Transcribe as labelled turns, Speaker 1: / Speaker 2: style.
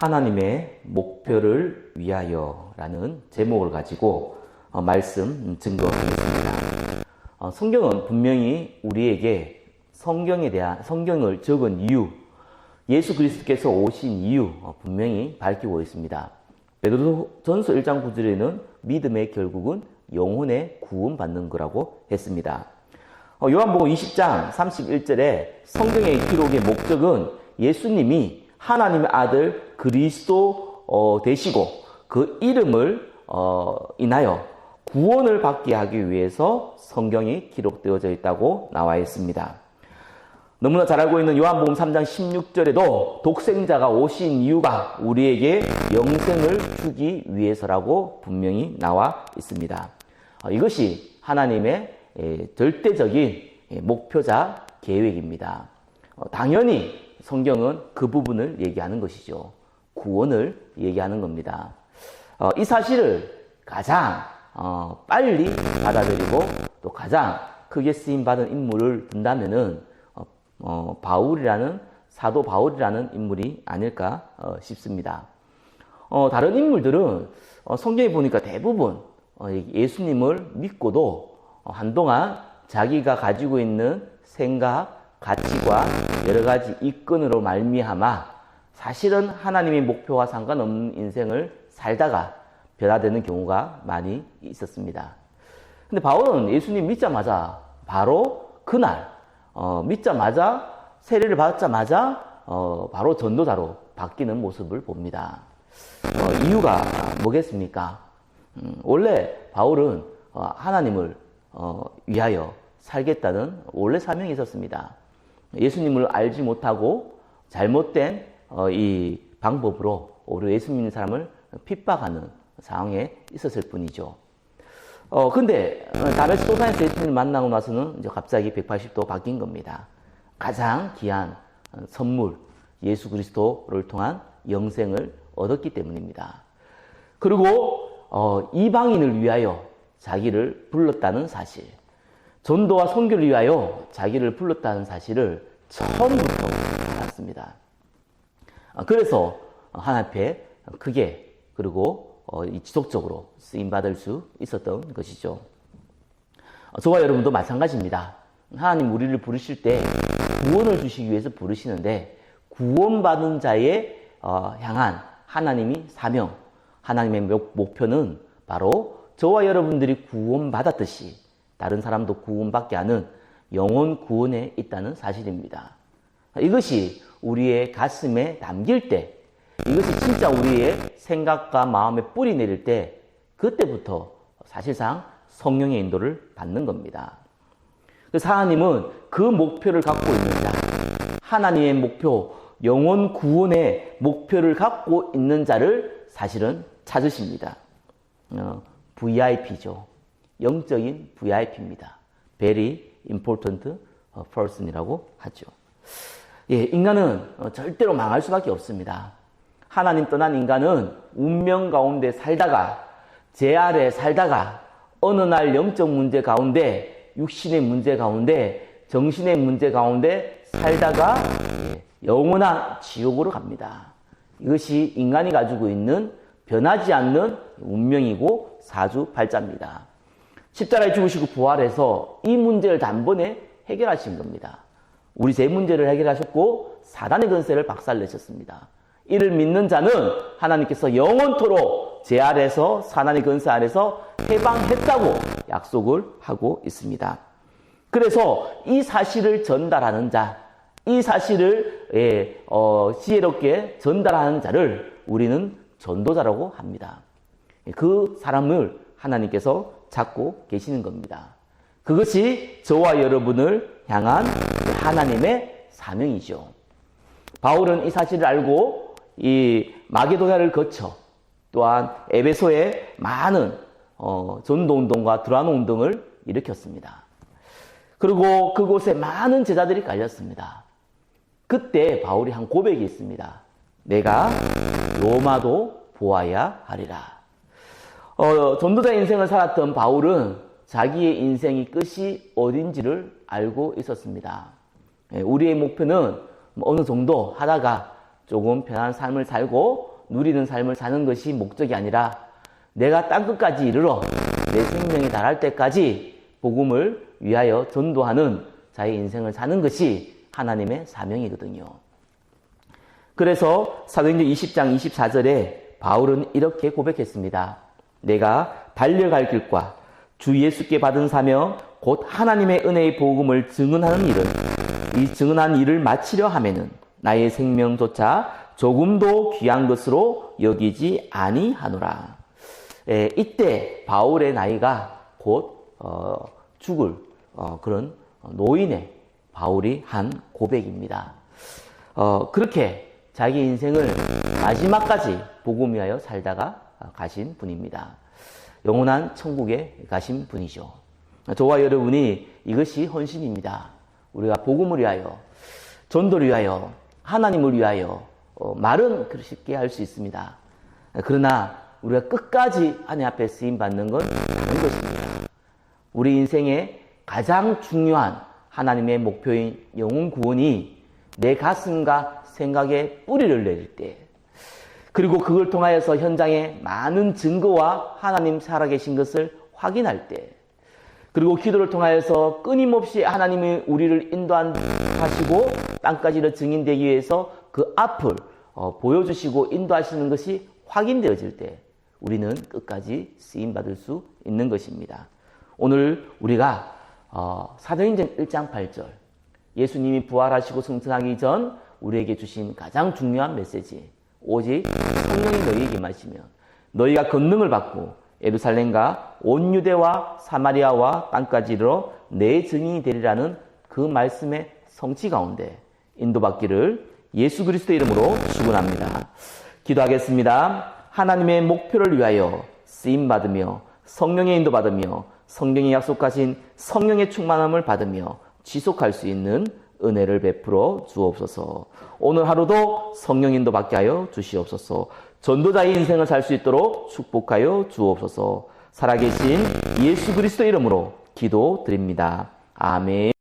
Speaker 1: 하나님의 목표를 위하여라는 제목을 가지고 말씀 증거하겠습니다. 성경은 분명히 우리에게 성경을 적은 이유, 예수 그리스도께서 오신 이유 분명히 밝히고 있습니다. 베드로전서 1장 9절에는 믿음의 결국은 영혼의 구원받는 거라고 했습니다. 요한복음 20장 31절에 성경의 기록의 목적은 예수님이 하나님의 아들 그리스도 되시고 그 이름을 인하여 구원을 받게 하기 위해서 성경이 기록되어져 있다고 나와 있습니다. 너무나 잘 알고 있는 요한복음 3장 16절에도 독생자가 오신 이유가 우리에게 영생을 주기 위해서라고 분명히 나와 있습니다. 이것이 하나님의 절대적인 목표자 계획입니다. 당연히 성경은 그 부분을 얘기하는 것이죠. 구원을 얘기하는 겁니다. 이 사실을 가장 빨리 받아들이고 또 가장 크게 쓰임받은 인물을 둔다면은 사도 바울이라는 인물이 아닐까 싶습니다. 다른 인물들은 성경에 보니까 대부분 예수님을 믿고도 한동안 자기가 가지고 있는 생각, 가치관, 여러 가지 이권으로 말미암아 사실은 하나님의 목표와 상관없는 인생을 살다가 변화되는 경우가 많이 있었습니다. 근데 바울은 예수님 믿자마자 바로 그날 믿자마자 세례를 받자마자 바로 전도자로 바뀌는 모습을 봅니다. 이유가 뭐겠습니까? 원래 바울은 하나님을 위하여 살겠다는 원래 사명이 있었습니다. 예수님을 알지 못하고 잘못된 이 방법으로 오히려 예수 믿는 사람을 핍박하는 상황에 있었을 뿐이죠. 근데 다메스 도상에서 예수님을 만나고 나서는 이제 갑자기 180도 바뀐 겁니다. 가장 귀한 선물, 예수 그리스도를 통한 영생을 얻었기 때문입니다. 그리고 이방인을 위하여 자기를 불렀다는 사실, 전도와 선교를 위하여 자기를 불렀다는 사실을 처음부터 알았습니다. 그래서 하나님 앞에 크게 그리고 지속적으로 쓰임받을 수 있었던 것이죠. 저와 여러분도 마찬가지입니다. 하나님 우리를 부르실 때 구원을 주시기 위해서 부르시는데 구원받은 자에 향한 하나님이 사명, 하나님의 목표는 바로 저와 여러분들이 구원받았듯이 다른 사람도 구원받게 하는 영혼 구원에 있다는 사실입니다. 이것이 우리의 가슴에 담길 때, 이것이 진짜 우리의 생각과 마음에 뿌리 내릴 때 그때부터 사실상 성령의 인도를 받는 겁니다. 그래서 하나님은 그 목표를 갖고 있는 자, 하나님의 목표, 영혼 구원의 목표를 갖고 있는 자를 사실은 찾으십니다. VIP죠. 영적인 VIP입니다. Very important person이라고 하죠. 인간은 절대로 망할 수밖에 없습니다. 하나님 떠난 인간은 운명 가운데 살다가 제 아래 살다가 어느 날 영적 문제 가운데 육신의 문제 가운데 정신의 문제 가운데 살다가 영원한 지옥으로 갑니다. 이것이 인간이 가지고 있는 변하지 않는 운명이고 사주팔자입니다. 십자가에 죽으시고 부활해서 이 문제를 단번에 해결하신 겁니다. 우리 제 문제를 해결하셨고 사단의 권세를 박살내셨습니다. 이를 믿는 자는 하나님께서 영원토록 제 아래서 사단의 권세 아래서 해방했다고 약속을 하고 있습니다. 그래서 이 사실을 전달하는 자, 이 사실을 지혜롭게 전달하는 자를 우리는 전도자라고 합니다. 그 사람을 하나님께서 찾고 계시는 겁니다. 그것이 저와 여러분을 향한 하나님의 사명이죠. 바울은 이 사실을 알고 이 마게도냐를 거쳐 또한 에베소에 많은 전도운동과 드라노운동을 일으켰습니다. 그리고 그곳에 많은 제자들이 깔렸습니다. 그때 바울이 한 고백이 있습니다. 내가 로마도 보아야 하리라. 전도자 인생을 살았던 바울은 자기의 인생의 끝이 어딘지를 알고 있었습니다. 우리의 목표는 어느 정도 하다가 조금 편안한 삶을 살고 누리는 삶을 사는 것이 목적이 아니라 내가 땅끝까지 이르러 내 생명이 달할 때까지 복음을 위하여 전도하는 자의 인생을 사는 것이 하나님의 사명이거든요. 그래서 사도행전 20장 24절에 바울은 이렇게 고백했습니다. 내가 달려갈 길과 주 예수께 받은 사명 곧 하나님의 은혜의 복음을 증언하는 일을 이 증언한 일을 마치려 하면은 나의 생명조차 조금도 귀한 것으로 여기지 아니하노라. 이때 바울의 나이가 곧 죽을 그런 노인의 바울이 한 고백입니다. 그렇게 자기 인생을 마지막까지 복음 위하여 살다가 가신 분입니다. 영원한 천국에 가신 분이죠. 저와 여러분이 이것이 헌신입니다. 우리가 복음을 위하여, 전도를 위하여, 하나님을 위하여 말은 쉽게 할 수 있습니다. 그러나 우리가 끝까지 하나님 앞에 쓰임받는 건 다른 것입니다. 우리 인생의 가장 중요한 하나님의 목표인 영혼 구원이 내 가슴과 생각에 뿌리를 내릴 때, 그리고 그걸 통하여서 현장에 많은 증거와 하나님 살아계신 것을 확인할 때, 그리고 기도를 통하여서 끊임없이 하나님이 우리를 인도하시고 땅까지 증인되기 위해서 그 앞을 보여주시고 인도하시는 것이 확인되어질 때 우리는 끝까지 쓰임받을 수 있는 것입니다. 오늘 우리가 사도행전 1장 8절 예수님이 부활하시고 승천하기 전 우리에게 주신 가장 중요한 메시지, 오직 성령이 너희에게 임하시면 너희가 권능을 받고 예루살렘과 온 유대와 사마리아와 땅까지 이르러 내 증인이 되리라는 그 말씀의 성취 가운데 인도받기를 예수 그리스도의 이름으로 축원합니다. 기도하겠습니다. 하나님의 목표를 위하여 쓰임받으며 성령의 인도받으며 성경이 약속하신 성령의 충만함을 받으며 지속할 수 있는 은혜를 베풀어 주옵소서. 오늘 하루도 성령 인도 받게 하여 주시옵소서. 전도자의 인생을 살 수 있도록 축복하여 주옵소서. 살아계신 예수 그리스도 이름으로 기도드립니다. 아멘.